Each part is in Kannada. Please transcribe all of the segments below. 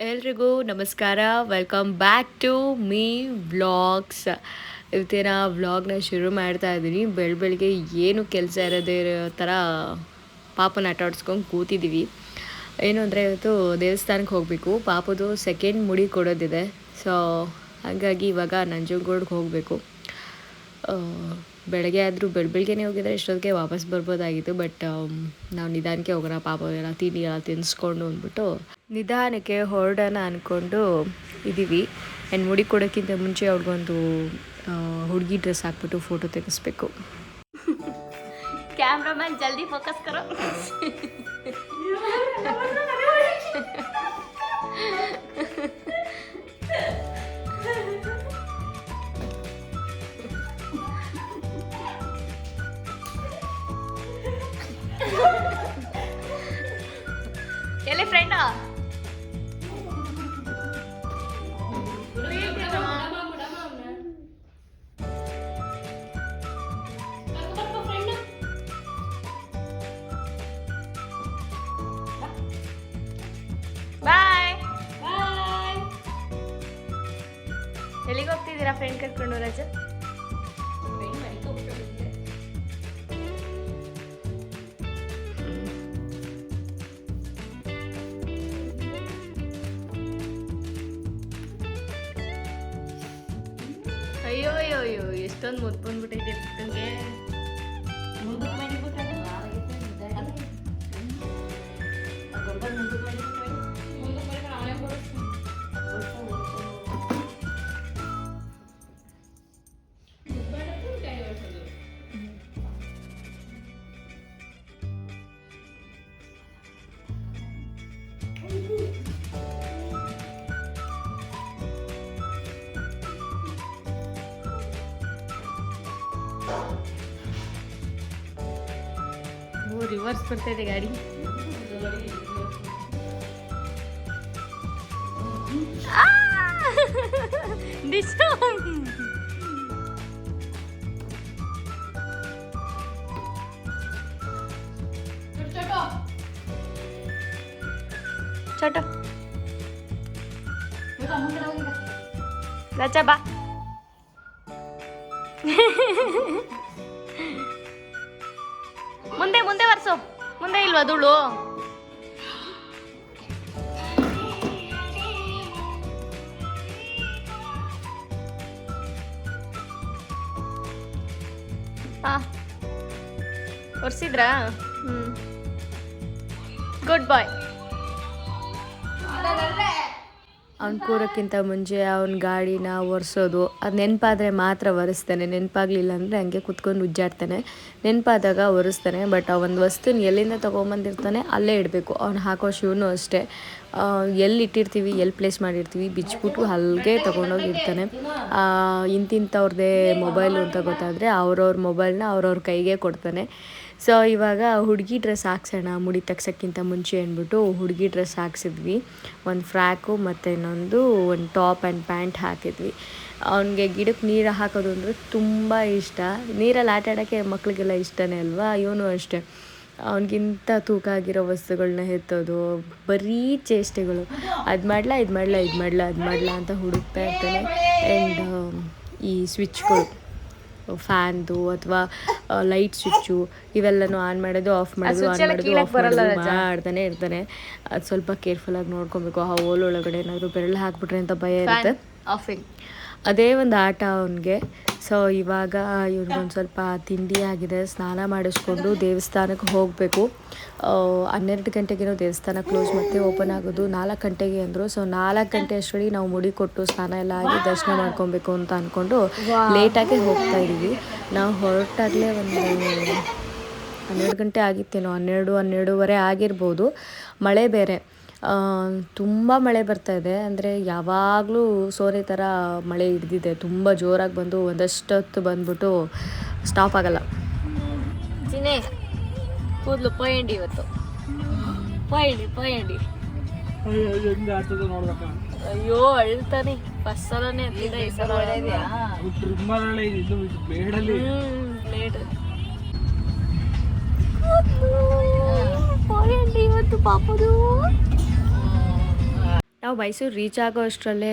ಎಲ್ರಿಗೂ ನಮಸ್ಕಾರ. Welcome back to me vlogs. ಇವತ್ತಿನ ವ್ಲಾಗ್ನ ಶುರು ಮಾಡ್ತಾ ಇದ್ದೀನಿ. ಬೆಳಗ್ಗೆ ಏನು ಕೆಲಸ ಇರೋದೇ ಇರೋ ಥರ ಪಾಪನ ಆಟ ಆಡಿಸ್ಕೊಂಡು ಕೂತಿದ್ದೀವಿ. ಏನು ಅಂದರೆ ಇವತ್ತು ದೇವಸ್ಥಾನಕ್ಕೆ ಹೋಗಬೇಕು. ಪಾಪದು ಸೆಕೆಂಡ್ ಮುಡಿ ಕೊಡೋದಿದೆ. ಸೊ ಹಾಗಾಗಿ ಇವಾಗ ನಂಜನಗೂಡಿಗೆ ಹೋಗಬೇಕು. ಬೆಳಗ್ಗೆ ಆದರೂ ಬೆಳಗ್ಗೆನೇ ಹೋಗಿದ್ರೆ ಇಷ್ಟೊತ್ತಿಗೆ ವಾಪಸ್ ಬರ್ಬೋದಾಗಿತ್ತು. ಬಟ್ ನಾವು ನಿಧಾನಕ್ಕೆ ಹೋಗೋಣ, ಪಾಪ ಎಲ್ಲ ತಿಂಡಿ ಎಲ್ಲ ತಿನ್ನಿಸ್ಕೊಂಡು ಅಂದ್ಬಿಟ್ಟು ನಿಧಾನಕ್ಕೆ ಹೊರಡೋಣ ಅಂದ್ಕೊಂಡು ಇದ್ದೀವಿ. ಆ್ಯಂಡ್ ಮುಡಿ ಕೊಡೋಕ್ಕಿಂತ ಮುಂಚೆ ಅವ್ರಿಗೊಂದು ಹುಡುಗಿ ಡ್ರೆಸ್ ಹಾಕ್ಬಿಟ್ಟು ಫೋಟೋ ತೆಗೆಸ್ಬೇಕು. ಕ್ಯಾಮ್ರಾಮನ್ ಜಲ್ದಿ ಫೋಕಸ್ ಕರೋ. ಎಲ್ಲಿ ಫ್ರೆಂಡ ಬಾಯ್. ಎಲ್ಲಿಗೆ ಹೋಗ್ತಿದ್ದೀರಾ ಫ್ರೆಂಡ್ ಕರ್ಕೊಂಡು? ರಾಜ ಅಯ್ಯೋ ಅಯ್ಯೋ ಅಯ್ಯೋ, ಎಷ್ಟೊಂದು ಮುದ್ದು ಬಂದ್ಬಿಟ್ಟೈತೆ ನನಗೆ. ರಿವರ್ಸ್ ಬರ್ತಾ ಇದೆ ಗಾಡಿ. ಚಟ ರಾಜ ಬಾ. ಮುಂದೆ ಮುಂದೆ ವರ್ಸು. ಮುಂದೆ ಇಲ್ವಾ ಧೂಳು? ಒರ್ಸಿದ್ರಾ? ಗುಡ್ ಬಾಯ್. ಅವ್ನು ಕೂರೋಕ್ಕಿಂತ ಮುಂಚೆ ಅವ್ನ ಗಾಡಿನ ಒರೆಸೋದು, ಅದು ನೆನಪಾದರೆ ಮಾತ್ರ ಒರೆಸ್ತಾನೆ. ನೆನಪಾಗಲಿಲ್ಲ ಅಂದರೆ ಹಂಗೆ ಕುತ್ಕೊಂಡು ಉಜ್ಜಾಡ್ತಾನೆ. ನೆನಪಾದಾಗ ಒರೆಸ್ತಾನೆ. ಬಟ್ ಆ ಒಂದು ವಸ್ತುನ ಎಲ್ಲಿಂದ ತೊಗೊಂಬಂದಿರ್ತಾನೆ ಅಲ್ಲೇ ಇಡಬೇಕು. ಅವ್ನು ಹಾಕೋ ಶೂನು ಅಷ್ಟೇ, ಎಲ್ಲಿ ಇಟ್ಟಿರ್ತೀವಿ, ಎಲ್ಲಿ ಪ್ಲೇಸ್ ಮಾಡಿರ್ತೀವಿ ಬಿಚ್ಚಿಬಿಟ್ಟು ಅಲ್ಲಿಗೆ ತೊಗೊಂಡೋಗಿರ್ತಾನೆ. ಇಂತಿಂಥವ್ರದ್ದೇ ಮೊಬೈಲು ಅಂತ ಗೊತ್ತಾದರೆ ಅವ್ರವ್ರ ಮೊಬೈಲ್ನ ಅವ್ರವ್ರ ಕೈಗೆ ಕೊಡ್ತಾನೆ. ಸೊ ಇವಾಗ ಹುಡುಗಿ ಡ್ರೆಸ್ ಹಾಕ್ಸೋಣ ಮುಡಿ ತೆಗ್ಸೋಕ್ಕಿಂತ ಮುಂಚೆ ಅಂದ್ಬಿಟ್ಟು ಹುಡುಗಿ ಡ್ರೆಸ್ ಹಾಕ್ಸಿದ್ವಿ. ಒಂದು ಫ್ರ್ಯಾಕು ಮತ್ತು ಇನ್ನೊಂದು ಟಾಪ್ ಆ್ಯಂಡ್ ಪ್ಯಾಂಟ್ ಹಾಕಿದ್ವಿ. ಅವನಿಗೆ ಗಿಡಕ್ಕೆ ನೀರು ಹಾಕೋದು ಅಂದರೆ ತುಂಬ ಇಷ್ಟ. ನೀರಲ್ಲಿ ಆಟ ಆಡೋಕ್ಕೆ ಮಕ್ಕಳಿಗೆಲ್ಲ ಇಷ್ಟನೇ ಅಲ್ವಾ? ಇವನು ಅಷ್ಟೇ. ಅವನಿಗಿಂತ ತೂಕ ಆಗಿರೋ ವಸ್ತುಗಳನ್ನ ಎತ್ತೋದು, ಬರೀ ಚೇಷ್ಟೆಗಳು. ಅದು ಮಾಡಲಾ ಇದು ಮಾಡಲಾ ಇದು ಮಾಡಲಾ ಅದು ಮಾಡಲಾ ಅಂತ ಹುಡುಕ್ತಾ ಇರ್ತಾನೆ. ಆ್ಯಂಡ್ ಈ ಸ್ವಿಚ್ಗಳು, ಫ್ಯಾನ್ದು ಅಥವಾ ಲೈಟ್ ಸ್ವಿಚ್ಚು ಇವೆಲ್ಲನೂ ಆನ್ ಮಾಡೋದು ಆಫ್ ಮಾಡೋದು ಆನ್ ಮಾಡೋದು ಆಫ್ ಮಾಡೋದು ಮಾಡ್ತಾನೆ ಇರ್ತಾನೆ. ಅದು ಸ್ವಲ್ಪ ಕೇರ್ಫುಲ್ಲಾಗಿ ನೋಡ್ಕೊಬೇಕು. ಆ ಹೋಲ್ ಒಳಗಡೆ ಏನಾದರೂ ಬೆರಳು ಹಾಕ್ಬಿಟ್ರೆ ಅಂತ ಭಯ ಇರುತ್ತೆ. ಆಫಿಂಗ್ ಅದೇ ಒಂದು ಆಟ ಅವನಿಗೆ. ಸೊ ಇವಾಗ ಇವ್ರಿಗೊಂದು ಸ್ವಲ್ಪ ತಿಂಡಿ ಆಗಿದೆ, ಸ್ನಾನ ಮಾಡಿಸ್ಕೊಂಡು ದೇವಸ್ಥಾನಕ್ಕೆ ಹೋಗಬೇಕು. 12 ಗಂಟೆಗೇನೋ ದೇವಸ್ಥಾನ ಕ್ಲೋಸ್ ಮತ್ತೆ ಓಪನ್ ಆಗೋದು 4 ಗಂಟೆಗೆ ಅಂದರು. ಸೊ 4 ಗಂಟೆ ಅಷ್ಟರಲ್ಲಿ ನಾವು ಮುಡಿ ಕೊಟ್ಟು ಸ್ನಾನ ಎಲ್ಲ ಆಗಿ ದರ್ಶನ ಮಾಡ್ಕೊಬೇಕು ಅಂತ ಅಂದ್ಕೊಂಡು ಲೇಟಾಗೆ ಹೋಗ್ತಾ ಇದ್ದೀವಿ. ನಾವು ಹೊರಟಾಗಲೇ ಒಂದು 12 ಗಂಟೆ ಆಗಿತ್ತೇನೋ, 12-12:30 ಆಗಿರ್ಬೋದು. ಮಳೆ ಬೇರೆ ತುಂಬ ಮಳೆ ಬರ್ತಾ ಇದೆ. ಅಂದರೆ ಯಾವಾಗಲೂ ಸೋರೆ ಥರ ಮಳೆ ಹಿಡ್ದಿದೆ. ತುಂಬ ಜೋರಾಗಿ ಬಂದು ಒಂದಷ್ಟೊತ್ತು ಬಂದ್ಬಿಟ್ಟು ಸ್ಟಾಪ್ ಆಗಲ್ಲ. ಚಿನ್ನೆ ಕೂದಲು ಪಯಂಡಿ ಇವತ್ತು, ಪಯಂಡಿ ಅಯ್ಯೋ ಅಳ್ತಾನೆ. ಫಸ್ಟ್ ಸಲನೇ ಇವತ್ತು ಪಾಪದು. ನಾವು ನಾವು ಮೈಸೂರು ರೀಚ್ ಆಗೋ ಅಷ್ಟರಲ್ಲೇ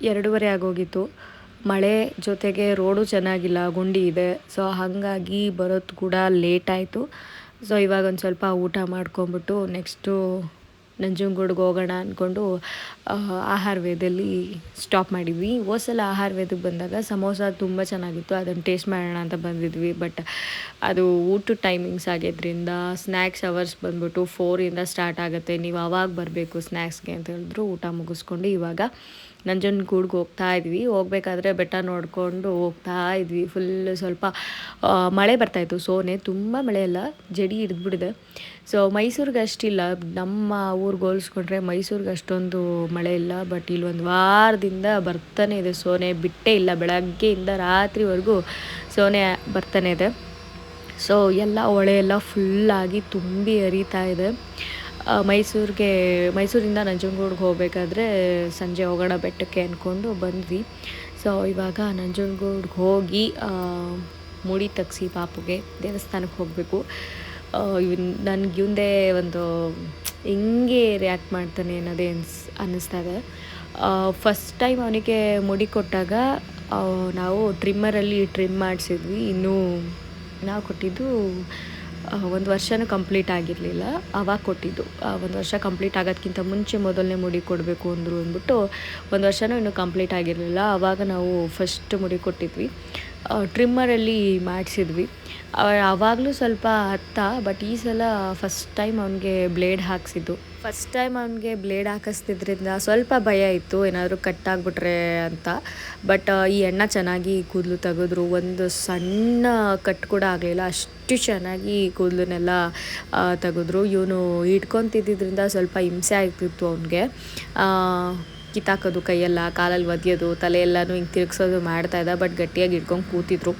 2:30 ಆಗೋಗಿತ್ತು. ಮಳೆ ಜೊತೆಗೆ ರೋಡು ಚೆನ್ನಾಗಿಲ್ಲ, ಗುಂಡಿ ಇದೆ. ಸೊ ಹಾಗಾಗಿ ಬರೋದು ಕೂಡ ಲೇಟ್ ಆಯಿತು. ಸೊ ಇವಾಗ ಒಂದು ಸ್ವಲ್ಪ ಊಟ ಮಾಡ್ಕೊಂಬಿಟ್ಟು ನೆಕ್ಸ್ಟು ನಂಜನಗೂಡಿಗೆ ಹೋಗೋಣ ಅಂದ್ಕೊಂಡು ಆಹಾರವೇದಲ್ಲಿ ಸ್ಟಾಪ್ ಮಾಡಿದ್ವಿ. ಹೋದ್ಸಲ ಆಹಾರವೇದಕ್ಕೆ ಬಂದಾಗ ಸಮೋಸ ತುಂಬ ಚೆನ್ನಾಗಿತ್ತು, ಅದನ್ನು ಟೇಸ್ಟ್ ಮಾಡೋಣ ಅಂತ ಬಂದಿದ್ವಿ. ಬಟ್ ಅದು ಊಟದ ಟೈಮಿಂಗ್ಸ್ ಆಗಿದ್ದರಿಂದ ಸ್ನ್ಯಾಕ್ಸ್ ಅವರ್ಸ್ ಬಂದ್ಬಿಟ್ಟು 4 ಸ್ಟಾರ್ಟ್ ಆಗುತ್ತೆ, ನೀವು ಅವಾಗ ಬರಬೇಕು ಸ್ನ್ಯಾಕ್ಸ್ಗೆ ಅಂತ ಹೇಳಿದ್ರು. ಊಟ ಮುಗಿಸ್ಕೊಂಡು ಇವಾಗ ನಂಜನಗೂಡಿಗೆ ಹೋಗ್ತಾ ಇದ್ವಿ. ಹೋಗ್ಬೇಕಾದ್ರೆ ಬೆಟ್ಟ ನೋಡಿಕೊಂಡು ಹೋಗ್ತಾ ಇದ್ವಿ. ಫುಲ್ ಸ್ವಲ್ಪ ಮಳೆ ಬರ್ತಾಯಿತ್ತು, ಸೋನೆ ತುಂಬ ಮಳೆ ಎಲ್ಲ ಜಡಿ ಹಿಡಿದ್ಬಿಟ್ಟಿದೆ. ಸೊ ಮೈಸೂರಿಗೆ ಅಷ್ಟಿಲ್ಲ, ನಮ್ಮ ಊರಿಗೆ ಹೋಲಿಸ್ಕೊಂಡ್ರೆ ಮೈಸೂರಿಗೆ ಅಷ್ಟೊಂದು ಮಳೆ ಇಲ್ಲ. ಬಟ್ ಇಲ್ಲಿ ಒಂದು ವಾರದಿಂದ ಬರ್ತಾನೆ ಇದೆ ಸೋನೆ, ಬಿಟ್ಟೇ ಇಲ್ಲ. ಬೆಳಗ್ಗೆಯಿಂದ ರಾತ್ರಿವರೆಗೂ ಸೋನೆ ಬರ್ತಾನೆ ಇದೆ. ಸೊ ಎಲ್ಲ ಹೊಳೆ ಎಲ್ಲ ಫುಲ್ಲಾಗಿ ತುಂಬಿ ಹರಿತಾ ಇದೆ. ಮೈಸೂರಿಂದ ನಂಜನಗೂಡಿಗೆ ಹೋಗಬೇಕಾದ್ರೆ ಸಂಜೆ ಹೋಗೋಣ ಬೆಟ್ಟಕ್ಕೆ ಅಂದ್ಕೊಂಡು ಬಂದ್ವಿ. ಸೊ ಇವಾಗ ನಂಜನಗೂಡಿಗೆ ಹೋಗಿ ಮುಡಿ ತಗ್ಸಿ ಪಾಪುಗೆ ದೇವಸ್ಥಾನಕ್ಕೆ ಹೋಗಬೇಕು. ನನಗೆ ಇವಂದೇ ಒಂದು ಹೆಂಗೆ ರಿಯಾಕ್ಟ್ ಮಾಡ್ತಾನೆ ಅನ್ನೋದೇ ಅನ್ನಿಸ್ತಾ ಇದೆ. ಫಸ್ಟ್ ಟೈಮ್ ಅವನಿಗೆ ಮುಡಿ ಕೊಟ್ಟಾಗ ನಾವು ಟ್ರಿಮ್ಮರಲ್ಲಿ ಟ್ರಿಮ್ ಮಾಡಿಸಿದ್ವಿ. ಇನ್ನೂ ನಾವು ಕೊಟ್ಟಿದ್ದು 1 ವರ್ಷನೂ ಕಂಪ್ಲೀಟ್ ಆಗಿರಲಿಲ್ಲ, ಆವಾಗ ಕೊಟ್ಟಿದ್ದು. 1 ವರ್ಷ ಕಂಪ್ಲೀಟ್ ಆಗೋದಕ್ಕಿಂತ ಮುಂಚೆ ಮೊದಲನೇ ಮುಡಿ ಕೊಡಬೇಕು ಅಂದ್ಬಿಟ್ಟು 1 ವರ್ಷನೂ ಇನ್ನೂ ಕಂಪ್ಲೀಟ್ ಆಗಿರಲಿಲ್ಲ. ಆವಾಗ ನಾವು ಫಸ್ಟ್ ಮುಡಿ ಕೊಟ್ಟಿದ್ವಿ, ಟ್ರಿಮ್ಮರಲ್ಲಿ ಮಾಡಿಸಿದ್ವಿ. ಆವಾಗಲೂ ಸ್ವಲ್ಪ ಹತ್ತ. ಬಟ್ ಈ ಸಲ ಫಸ್ಟ್ ಟೈಮ್ ಅವನಿಗೆ ಬ್ಲೇಡ್ ಹಾಕ್ಸಿದ್ದು. ಫಸ್ಟ್ ಟೈಮ್ ಅವನಿಗೆ ಬ್ಲೇಡ್ ಹಾಕಿಸ್ತಿದ್ರಿಂದ ಸ್ವಲ್ಪ ಭಯ ಇತ್ತು, ಏನಾದರೂ ಕಟ್ಟಾಗ್ಬಿಟ್ರೆ ಅಂತ. ಬಟ್ ಈ ಎಣ್ಣೆ ಚೆನ್ನಾಗಿ ಕೂದಲು ತೆಗೆದ್ರು, ಒಂದು ಸಣ್ಣ ಕಟ್ ಕೂಡ ಆಗಲಿಲ್ಲ, ಅಷ್ಟು ಚೆನ್ನಾಗಿ ಕೂದಲನ್ನೆಲ್ಲ ತೆಗೆದ್ರು. ಇವನು ಇಟ್ಕೊತಿದ್ದರಿಂದ ಸ್ವಲ್ಪ ಹಿಂಸೆ ಆಗ್ತಿತ್ತು ಅವನಿಗೆ. ಕಿತ್ತಾಕೋದು ಕೈಯೆಲ್ಲ, ಕಾಲಲ್ಲಿ ಒದೆಯೋದು, ತಲೆಯೆಲ್ಲನೂ ಹಿಂಗೆ ತಿರುಗಿಸೋದು ಮಾಡ್ತಾಯಿದ್ದ. ಬಟ್ ಗಟ್ಟಿಯಾಗಿ ಇಟ್ಕೊಂಡು ಕೂತಿದ್ರು.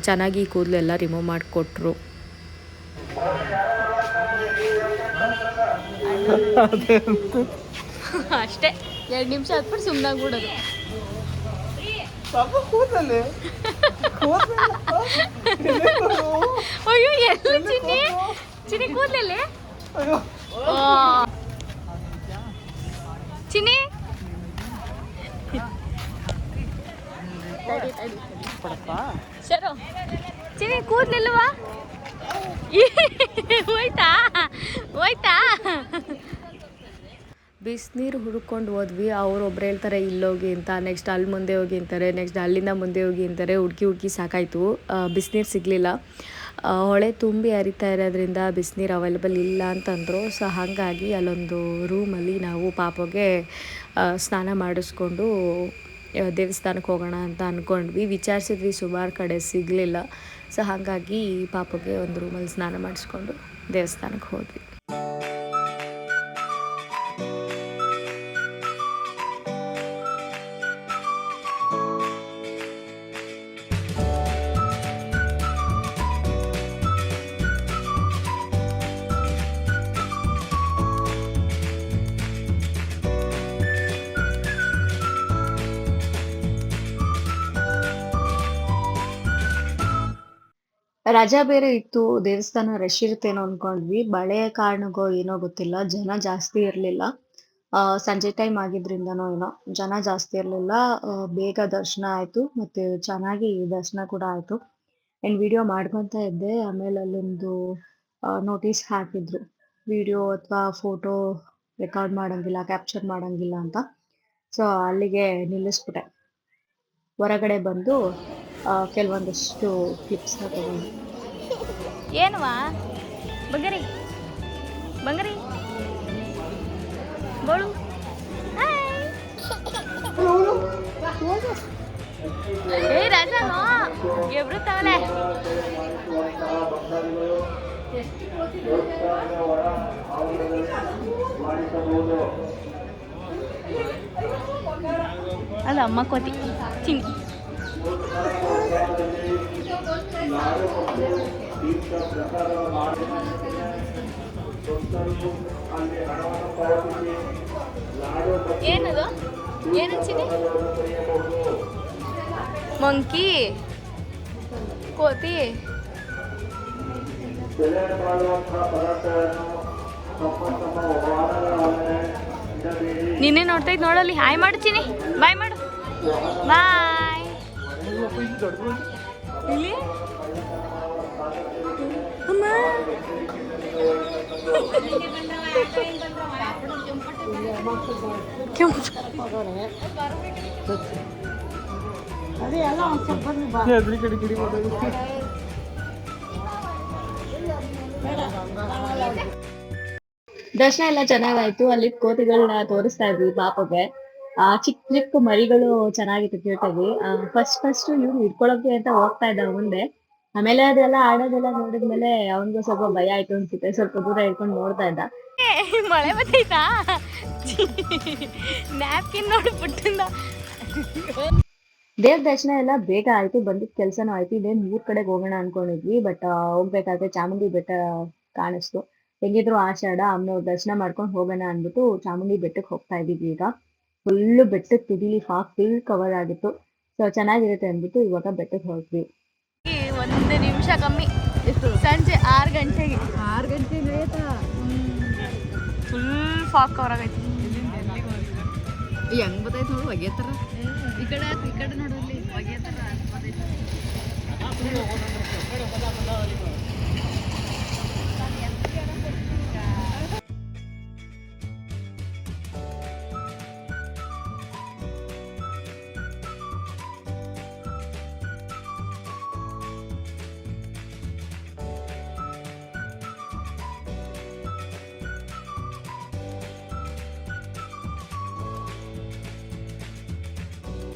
ಚೆನ್ನಾಗಿ ಕೂದಲೆಲ್ಲ ರಿಮೂವ್ ಮಾಡಿಕೊಟ್ರು. ಅಷ್ಟೇ 2 ನಿಮಿಷ ಹತ್ಬಿಟ್ಟು ಸುಮ್ಮನಾಗ್ಬಿಡೋದು. ಅಯ್ಯೋ ಎಲ್ಲ ಚಿನ್ನಿ ಕೂದಲಲ್ಲಿ ಚಿನ್ನಿ ಶರೋ ಚಿನ್ನಿ ಕೂದಲಿಲ್ವಾ? ಹೋಯ್ತಾ ಬಿಸಿನೀರು ಹುಡ್ಕೊಂಡು ಹೋದ್ವಿ. ಒಬ್ರು ಹೇಳ್ತಾರೆ ಇಲ್ಲೋಗಿ ಅಂತ, ನೆಕ್ಸ್ಟ್ ಅಲ್ಲಿ ಮುಂದೆ ಹೋಗಿ ಅಂತಾರೆ, ನೆಕ್ಸ್ಟ್ ಅಲ್ಲಿಂದ ಮುಂದೆ ಹೋಗಿ ಅಂತಾರೆ. ಹುಡುಕಿ ಸಾಕಾಯಿತು, ಬಿಸಿನೀರು ಸಿಗಲಿಲ್ಲ. ಹೊಳೆ ತುಂಬಿ ಹರಿತಾ ಇರೋದ್ರಿಂದ ಬಿಸಿನೀರು ಅವೈಲೇಬಲ್ ಇಲ್ಲ ಅಂತಂದರು. ಸೊ ಹಾಗಾಗಿ ಅಲ್ಲೊಂದು ರೂಮಲ್ಲಿ ನಾವು ಪಾಪಗೆ ಸ್ನಾನ ಮಾಡಿಸ್ಕೊಂಡು ದೇವಸ್ಥಾನಕ್ಕೆ ಹೋಗೋಣ ಅಂತ ಅಂದ್ಕೊಂಡ್ವಿ. ವಿಚಾರಿಸಿದ್ವಿ, ಸುಮಾರು ಕಡೆ ಸಿಗಲಿಲ್ಲ. ಸೊ ಹಾಗಾಗಿ ಪಾಪಗೆ ಒಂದು ರೂಮಲ್ಲಿ ಸ್ನಾನ ಮಾಡಿಸ್ಕೊಂಡು ದೇವಸ್ಥಾನಕ್ಕೆ ಹೋದ್ವಿ. ರಜಾ ಬೇರೆ ಇತ್ತು, ದೇವಸ್ಥಾನ ರಶ್ ಇರುತ್ತೇನೋ ಅಂದ್ಕೊಂಡ್ವಿ. ಮಳೆಯ ಕಾರಣಕ್ಕೋ ಏನೋ ಗೊತ್ತಿಲ್ಲ, ಜನ ಜಾಸ್ತಿ ಇರಲಿಲ್ಲ. ಸಂಜೆ ಟೈಮ್ ಆಗಿದ್ರಿಂದನೋ ಏನೋ ಜನ ಜಾಸ್ತಿ ಇರಲಿಲ್ಲ. ಬೇಗ ದರ್ಶನ ಆಯಿತು, ಮತ್ತು ಚೆನ್ನಾಗಿ ದರ್ಶನ ಕೂಡ ಆಯಿತು. ಆ್ಯಂಡ್ ವಿಡಿಯೋ ಮಾಡ್ಕೊತಾ ಇದ್ದೆ. ಆಮೇಲೆ ಅಲ್ಲೊಂದು ನೋಟಿಸ್ ಹಾಕಿದ್ರು, ವಿಡಿಯೋ ಅಥವಾ ಫೋಟೋ ರೆಕಾರ್ಡ್ ಮಾಡೋಂಗಿಲ್ಲ, ಕ್ಯಾಪ್ಚರ್ ಮಾಡೋಂಗಿಲ್ಲ ಅಂತ. ಸೊ ಅಲ್ಲಿಗೆ ನಿಲ್ಲಿಸ್ಬಿಟ್ಟೆ. ಹೊರಗಡೆ ಬಂದು ಕೆಲವೊಂದಷ್ಟು ಕ್ಲಿಪ್ಸ್ನ ತಗೊಂಡು. ಏನವಾ ಬಂಗಾರಿ ಬೋಳು ರಾಜನೋ ಎಬ್ರು ತವಲೆ ಅಲ್ಲ ಅಮ್ಮ ಕೋತಿ ಚಿನ್ನಿ ಏನದು ಏನು ಚಿನ್ನಿ ಮಂಕಿ ಕೋತಿ ನೀನೇ ನೋಡ್ತಾ ಇದ್ ನೋಡಲ್ಲಿ ಹಾಯ್ ಮಾಡ್ತೀನಿ ಬಾಯ್ ಮಾಡು ಬಾಯ್ ಇಲ್ಲಿ ಅಮ್ಮ ಕೆಂಪು ಅದೇ ಎಲ್ಲ ಒಂದು ಸ್ವಲ್ಪ ದರ್ಶನ ಎಲ್ಲ ಚೆನ್ನಾಗಾಯ್ತು. ಅಲ್ಲಿ ಕೋತಿಗಳನ್ನ ತೋರಿಸ್ತಾ ಇದ್ವಿ ಪಾಪಗೆ. ಚಿಕ್ಕ ಚಿಕ್ಕ ಮರಿಗಳು ಚೆನ್ನಾಗಿತ್ತು ಕ್ಯೂಟಾಗಿ. ಫಸ್ಟ್ ಇವ್ನು ಹಿಡ್ಕೊಳಕ್ಕೆ ಅಂತ ಹೋಗ್ತಾ ಇದ್ದ ಮುಂದೆ. ಆಮೇಲೆ ಅದೆಲ್ಲ ಆಡೋದೆಲ್ಲ ನೋಡಿದ್ಮೇಲೆ ಅವನಿಗೂ ಸ್ವಲ್ಪ ಭಯ ಆಯ್ತು ಅನ್ಸುತ್ತೆ. ಸ್ವಲ್ಪ ದೂರ ಹಿಡ್ಕೊಂಡು ನೋಡ್ತಾ ಇದ್ದ. ಮಳೆ ಬರ್ತೈತಾ ನ್ಯಾಪ್ಕಿನ್ ನೋಡಿ ಪುಟ್ಟಿಂದ. ದೇವ್ರ ದರ್ಶನ ಎಲ್ಲ ಬೇಗ ಆಯ್ತು. ಬಂದಿದ್ದ ಕೆಲ್ಸನೂ ಆಯ್ತು. ಇದೇನ್ 3 ಕಡೆಗೆ ಹೋಗೋಣ ಅನ್ಕೊಂಡಿದ್ವಿ. ಬಟ್ ಹೋಗ್ಬೇಕಾದ್ರೆ ಚಾಮುಂಡಿ ಬೆಟ್ಟ ಕಾಣಿಸ್ತು. ಹೆಂಗಿದ್ರು ಆಷಾಢ ಅಮ್ಮನವ್ರ ದರ್ಶನ ಮಾಡ್ಕೊಂಡು ಹೋಗೋಣ ಅಂದ್ಬಿಟ್ಟು ಚಾಮುಂಡಿ ಬೆಟ್ಟಕ್ಕೆ ಹೋಗ್ತಾ ಇದೀವಿ ಈಗ. ಫುಲ್ಲು ಬೆಟ್ಟದ ತುದಿಲಿ ಫುಲ್ ಕವರ್ ಆಗಿತ್ತು. ಸೊ ಚೆನ್ನಾಗಿರುತ್ತೆ ಅಂದ್ಬಿಟ್ಟು ಇವಾಗ ಬೆಟ್ಟಕ್ಕೆ ಹೋದ್ವಿ. 1 ನಿಮಿಷ ಕಮ್ಮಿ. ಸಂಜೆ 6 ಗಂಟೆಗೆ 6 ಗಂಟೆಗೆ ಫುಲ್ ಫಾಗ್ ಕವರ್ ಆಗೈತಿ. ಹೆಂಗ್ ಬತ್ತೈತೆ ನೋಡು ಹೊಗೆ ಥರ. ಈ ಕಡೆ ನೋಡಲ್ಲಿ ಹೊಗೆ ಥರ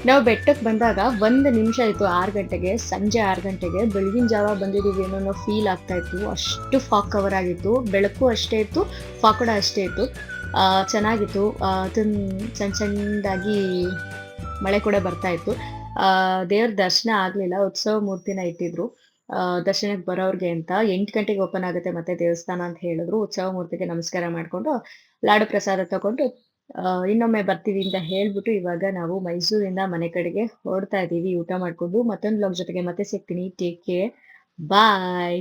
ನಾವು ಬೆಟ್ಟಕ್ಕೆ ಬಂದಾಗ 1 ನಿಮಿಷ ಆಯಿತು 6 ಗಂಟೆಗೆ. ಸಂಜೆ 6 ಗಂಟೆಗೆ ಬೆಳಗಿನ ಜಾವ ಬಂದಿದ್ದೀವಿ ಏನೋ ಫೀಲ್ ಆಗ್ತಾ ಇತ್ತು. ಅಷ್ಟು ಫಾಗ್ ಕವರ್ ಆಗಿತ್ತು. ಬೆಳಕು ಅಷ್ಟೇ ಇತ್ತು, ಫಾಗ್ ಕೂಡ ಅಷ್ಟೇ ಇತ್ತು. ಚೆನ್ನಾಗಿತ್ತು. ಸಣ್ಣ ಸಣ್ಣದಾಗಿ ಮಳೆ ಕೂಡ ಬರ್ತಾ ಇತ್ತು. ದೇವ್ರ ದರ್ಶನ ಆಗಲಿಲ್ಲ. ಉತ್ಸವ ಮೂರ್ತಿನ ಇಟ್ಟಿದ್ರು ದರ್ಶನಕ್ಕೆ ಬರೋರ್ಗೆ ಅಂತ. 8 ಗಂಟೆಗೆ ಓಪನ್ ಆಗುತ್ತೆ ಮತ್ತೆ ದೇವಸ್ಥಾನ ಅಂತ ಹೇಳಿದ್ರು. ಉತ್ಸವ ಮೂರ್ತಿಗೆ ನಮಸ್ಕಾರ ಮಾಡಿಕೊಂಡು ಲಾಡು ಪ್ರಸಾದ ತಗೊಂಡು ಇನ್ನೊಮ್ಮೆ ಬರ್ತೀವಿ ಅಂತ ಹೇಳ್ಬಿಟ್ಟು ಇವಾಗ ನಾವು ಮೈಸೂರಿಂದ ಮನೆ ಕಡೆಗೆ ಹೊರಡ್ತಾ ಇದ್ದೀವಿ ಊಟ ಮಾಡ್ಕೊಂಡು. ಮತ್ತೊಂದು ವ್ಲಾಗ್ ಜೊತೆಗೆ ಮತ್ತೆ ಸಿಗ್ತೀನಿ. ಟೇಕ್ ಕೇರ್, ಬಾಯ್.